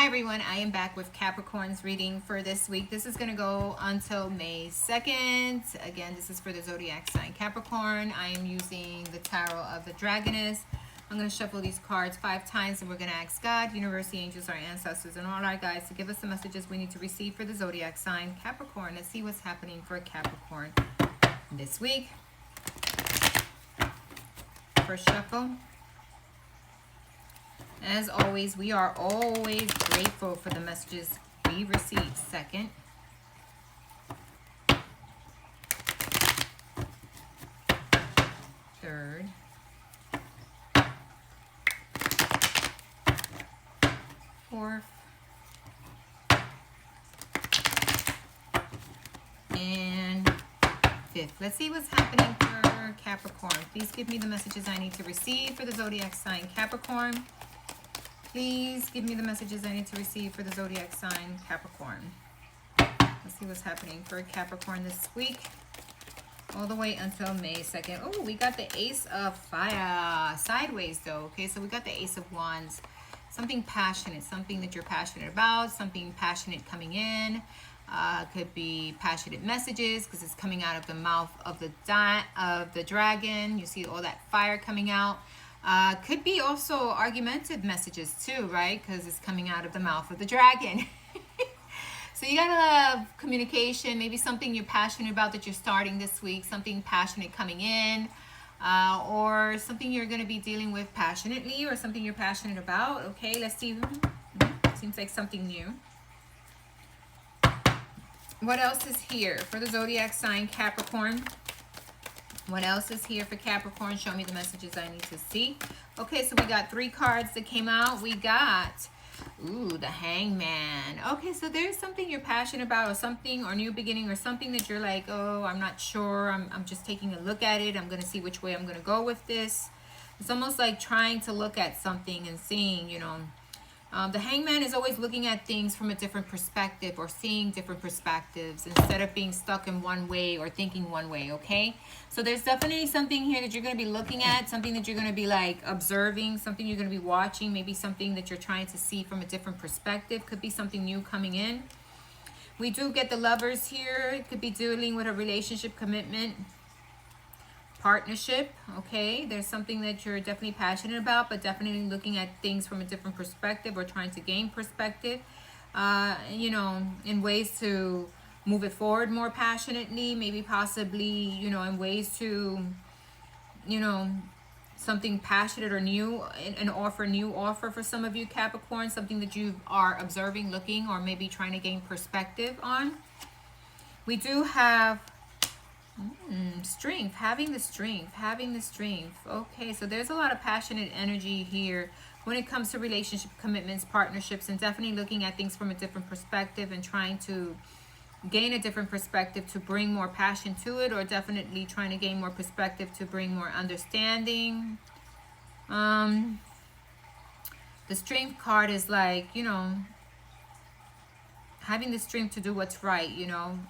everyone, I am back with Capricorn's reading for this week. This is going to go until May 2nd. Again, this is for the zodiac sign Capricorn. I am using the Tarot of the Dragoness. I'm going to shuffle these cards 5 times and we're going to ask God, universe, the angels, our ancestors, and all our guides to give us the messages we need to receive for the zodiac sign Capricorn. Let's see what's happening for Capricorn this week. First shuffle. As always, we are always grateful for the messages we receive. Second. Third. Fourth. And fifth. Let's see what's happening for Capricorn. Please give me the messages I need to receive for the zodiac sign Capricorn. Please give me the messages I need to receive for the zodiac sign Capricorn. Let's see what's happening for Capricorn this week. All the way until May 2nd. Oh, we got the Ace of Fire. Sideways though. Okay, so we got the Ace of Wands. Something passionate. Something that you're passionate about. Something passionate coming in. Could be passionate messages because it's coming out of the mouth of the dragon. You see all that fire coming out. Could be also argumentative messages too, right? Because it's coming out of the mouth of the dragon. So you gotta have communication, maybe something you're passionate about that you're starting this week, something passionate coming in, or something you're gonna be dealing with passionately, or something you're passionate about. Okay, let's see. Seems like something new. What else is here for the zodiac sign Capricorn? What else is here for Capricorn? Show me the messages I need to see. Okay, so we got 3 cards that came out. We got, the Hangman. Okay, so there's something you're passionate about, or something, or new beginning, or something that you're like, oh, I'm not sure. I'm just taking a look at it. I'm going to see which way I'm going to go with this. It's almost like trying to look at something and seeing, the Hangman is always looking at things from a different perspective, or seeing different perspectives instead of being stuck in one way or thinking one way, okay? So there's definitely something here that you're going to be looking at, something that you're going to be like observing, something you're going to be watching, maybe something that you're trying to see from a different perspective. Could be something new coming in. We do get the Lovers here. It could be dealing with a relationship, commitment, partnership. Okay, there's something that you're definitely passionate about, but definitely looking at things from a different perspective, or trying to gain perspective, in ways to move it forward more passionately, maybe possibly, in ways to, something passionate or new, new offer for some of you Capricorn, something that you are observing, looking, or maybe trying to gain perspective on. We do have strength, having the strength. Okay, so there's a lot of passionate energy here when it comes to relationship, commitments, partnerships, and definitely looking at things from a different perspective and trying to gain a different perspective to bring more passion to it, or definitely trying to gain more perspective to bring more understanding. The strength card is like, having the strength to do what's right,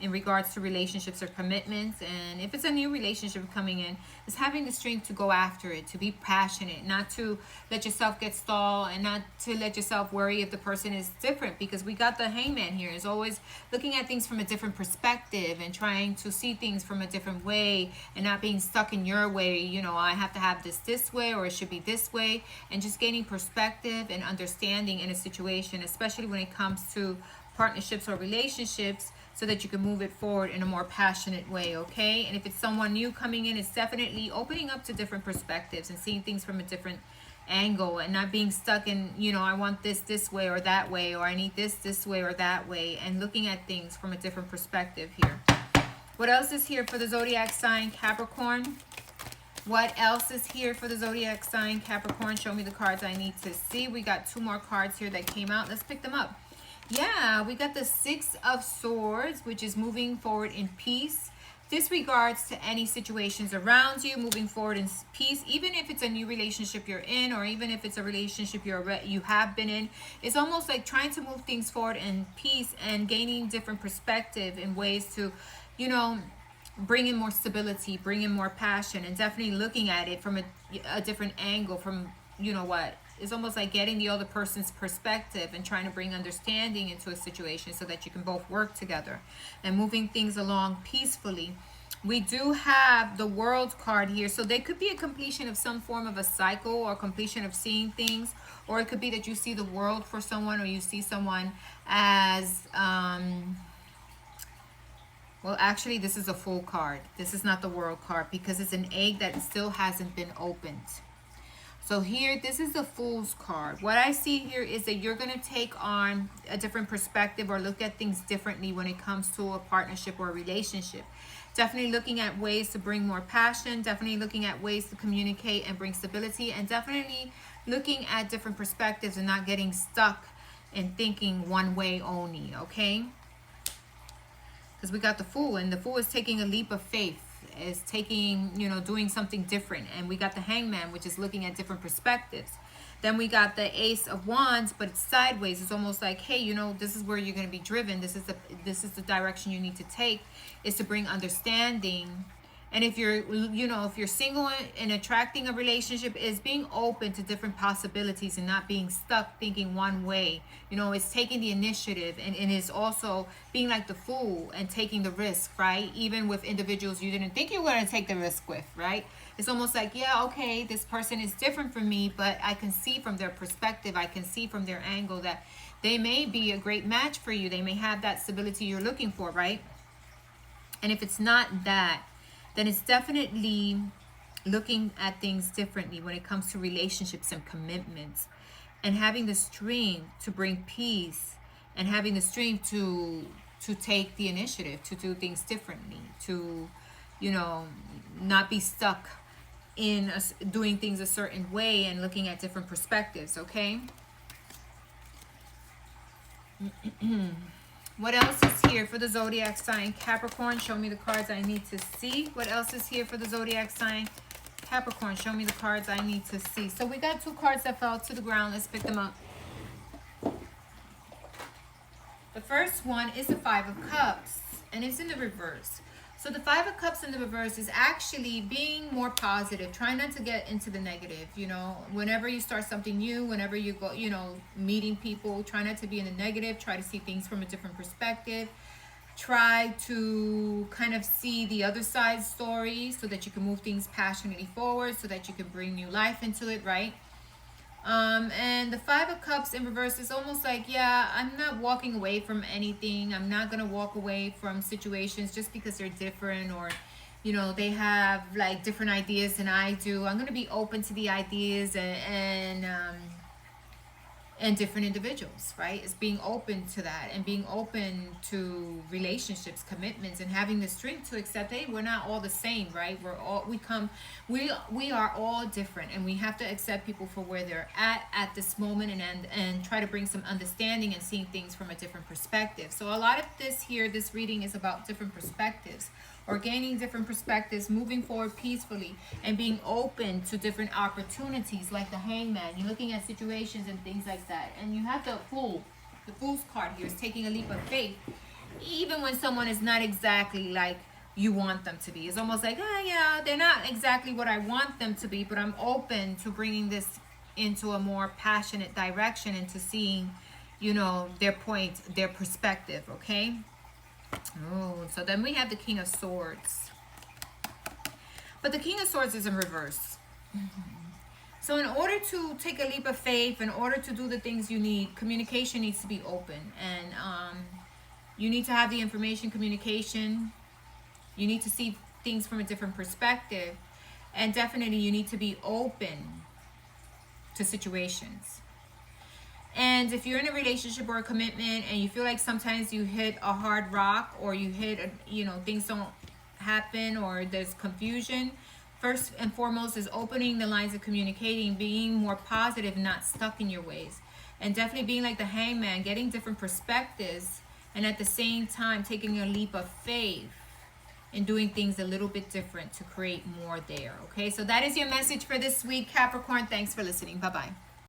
in regards to relationships or commitments. And if it's a new relationship coming in, it's having the strength to go after it, to be passionate, not to let yourself get stalled, and not to let yourself worry if the person is different, because we got the Hangman here. Is always looking at things from a different perspective and trying to see things from a different way, and not being stuck in your way. I have to have this way, or it should be this way, and just gaining perspective and understanding in a situation, especially when it comes to partnerships or relationships, so that you can move it forward in a more passionate way. Okay, and if it's someone new coming in, it's definitely opening up to different perspectives and seeing things from a different angle, and not being stuck in, I want this way or that way, or I need this way or that way, and looking at things from a different perspective here. What else is here for the zodiac sign Capricorn? What else is here for the zodiac sign Capricorn? Show me the cards I need to see. We got 2 more cards here that came out. Let's pick them up. Yeah, we got the 6 of Swords, which is moving forward in peace. Disregards to any situations around you, moving forward in peace. Even if it's a new relationship you're in, or even if it's a relationship you have been in, it's almost like trying to move things forward in peace and gaining different perspective in ways to, bring in more stability, bring in more passion, and definitely looking at it from a different angle, from it's almost like getting the other person's perspective and trying to bring understanding into a situation so that you can both work together and moving things along peacefully. We do have the World card here, so there could be a completion of some form of a cycle or completion of seeing things, or it could be that you see the world for someone, or you see someone as well, actually, this is a Fool card. This is not the World card because it's an egg that still hasn't been opened. So here, this is the Fool's card. What I see here is that you're going to take on a different perspective or look at things differently when it comes to a partnership or a relationship. Definitely looking at ways to bring more passion, definitely looking at ways to communicate and bring stability, and definitely looking at different perspectives and not getting stuck in thinking one way only, okay? Because we got the Fool, and the Fool is taking a leap of faith, is taking, you know, doing something different. And we got the Hangman, which is looking at different perspectives. Then we got the Ace of Wands, but it's sideways. It's almost like, hey, you know, this is where you're going to be driven. This is the direction you need to take, is to bring understanding. And if you're, you know, if you're single and attracting a relationship, is being open to different possibilities and not being stuck thinking one way. You know, it's taking the initiative, and it's also being like the Fool and taking the risk, right? Even with individuals you didn't think you were going to take the risk with, right? It's almost like, yeah, okay, this person is different from me, but I can see from their perspective, I can see from their angle that they may be a great match for you. They may have that stability you're looking for, right? And if it's not that, then it's definitely looking at things differently when it comes to relationships and commitments, and having the strength to bring peace, and having the strength to take the initiative, to do things differently, to, you know, not be stuck in doing things a certain way and looking at different perspectives, okay? What else is here for the zodiac sign Capricorn? Show me the cards I need to see. What else is here for the zodiac sign Capricorn? Show me the cards I need to see. So we got two cards that fell to the ground. Let's pick them up. The first one is the Five of Cups, and it's in the reverse. So the Five of Cups in the reverse is actually being more positive. Try not to get into the negative, you know. Whenever you start something new, whenever you go, you know, meeting people, try not to be in the negative. Try to see things from a different perspective. Try to kind of see the other side's story so that you can move things passionately forward, so that you can bring new life into it, right? And the Five of Cups in reverse is almost like, yeah, I'm not walking away from anything. I'm not going to walk away from situations just because they're different, or, you know, they have like different ideas than I do. I'm going to be open to the ideas and different individuals, right? It's being open to that, and being open to relationships, commitments, and having the strength to accept, hey, we're not all the same, right? We are all different, and we have to accept people for where they're at this moment, and try to bring some understanding and seeing things from a different perspective. So a lot of this here, this reading is about different perspectives, or gaining different perspectives, moving forward peacefully, and being open to different opportunities, like the Hangman. You're looking at situations and things like that. And you have the Fool. The Fool's card here is taking a leap of faith, even when someone is not exactly like you want them to be. It's almost like, oh yeah, they're not exactly what I want them to be, but I'm open to bringing this into a more passionate direction, and to seeing, you know, their point, their perspective, okay? Oh, so then we have the King of Swords. But the King of Swords is in reverse. So in order to take a leap of faith, in order to do the things you need, communication needs to be open. And you need to have the information, communication. You need to see things from a different perspective. And definitely you need to be open to situations. And if you're in a relationship or a commitment and you feel like sometimes you hit a hard rock, or you hit, you know, things don't happen, or there's confusion, first and foremost is opening the lines of communicating, being more positive, not stuck in your ways. And definitely being like the Hangman, getting different perspectives, and at the same time taking a leap of faith and doing things a little bit different to create more there. Okay, so that is your message for this week, Capricorn. Thanks for listening. Bye-bye.